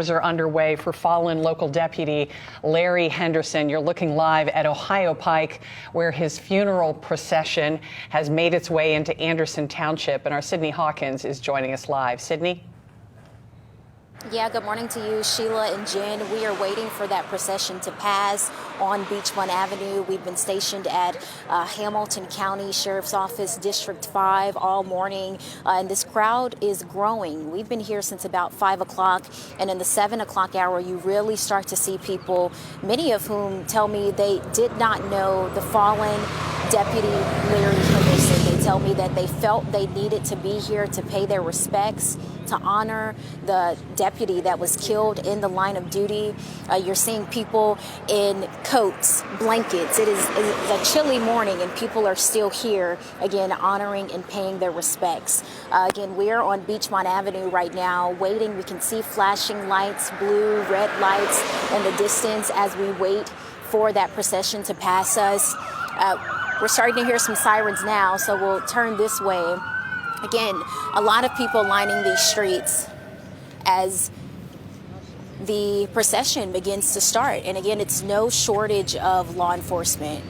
honors are underway for fallen local deputy Larry Henderson. You're looking live at Ohio Pike, where his funeral procession has made its way into Anderson Township. And our Sydney Hawkins is joining us live. Sydney? Yeah, good morning to you, Sheila and Jen. We are waiting for that procession to pass on Beachfront Avenue. We've been stationed at Hamilton County Sheriff's Office, District 5 all morning, and this crowd is growing. We've been here since about 5 o'clock, and in the 7 o'clock hour, you really start to see people, many of whom tell me they did not know the fallen Deputy Larry Henderson. They tell me that they felt they needed to be here to pay their respects, to honor the deputy that was killed in the line of duty. You're seeing people in coats, blankets. It is a chilly morning, and people are still here, again, honoring and paying their respects. Again, we're on Beachmont Avenue right now, waiting. We can see flashing lights, blue, red lights in the distance as we wait for that procession to pass us. We're starting to hear some sirens now, so we'll turn this way. Again, a lot of people lining these streets as the procession begins to start. And again, it's no shortage of law enforcement.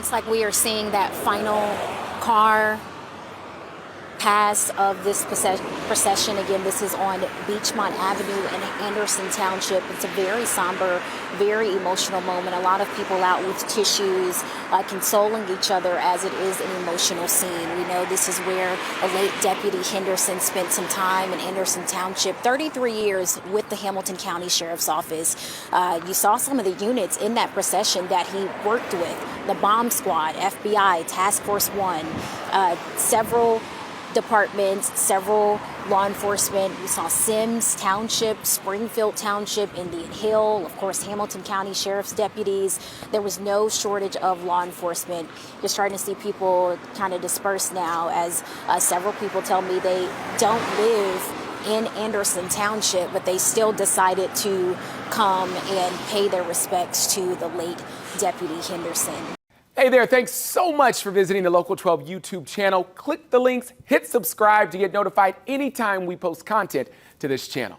looks like we are seeing that final car pass of this procession. Again, this is on Beachmont Avenue in Henderson Township. It's a very somber, very emotional moment. A lot of people out with tissues, consoling each other as it is an emotional scene. We know this is where a late Deputy Henderson spent some time in Henderson Township, 33 years with the Hamilton County Sheriff's Office. You saw some of the units in that procession that he worked with, the bomb squad, FBI, Task Force 1, several departments, several law enforcement. We saw Sims Township, Springfield Township, Indian Hill, of course, Hamilton County Sheriff's deputies. There was no shortage of law enforcement. You're starting to see people kind of disperse now, as several people tell me they don't live in Anderson Township, but they still decided to come and pay their respects to the late Deputy Henderson. Hey there, thanks so much for visiting the Local 12 YouTube channel. Click the links, hit subscribe to get notified anytime we post content to this channel.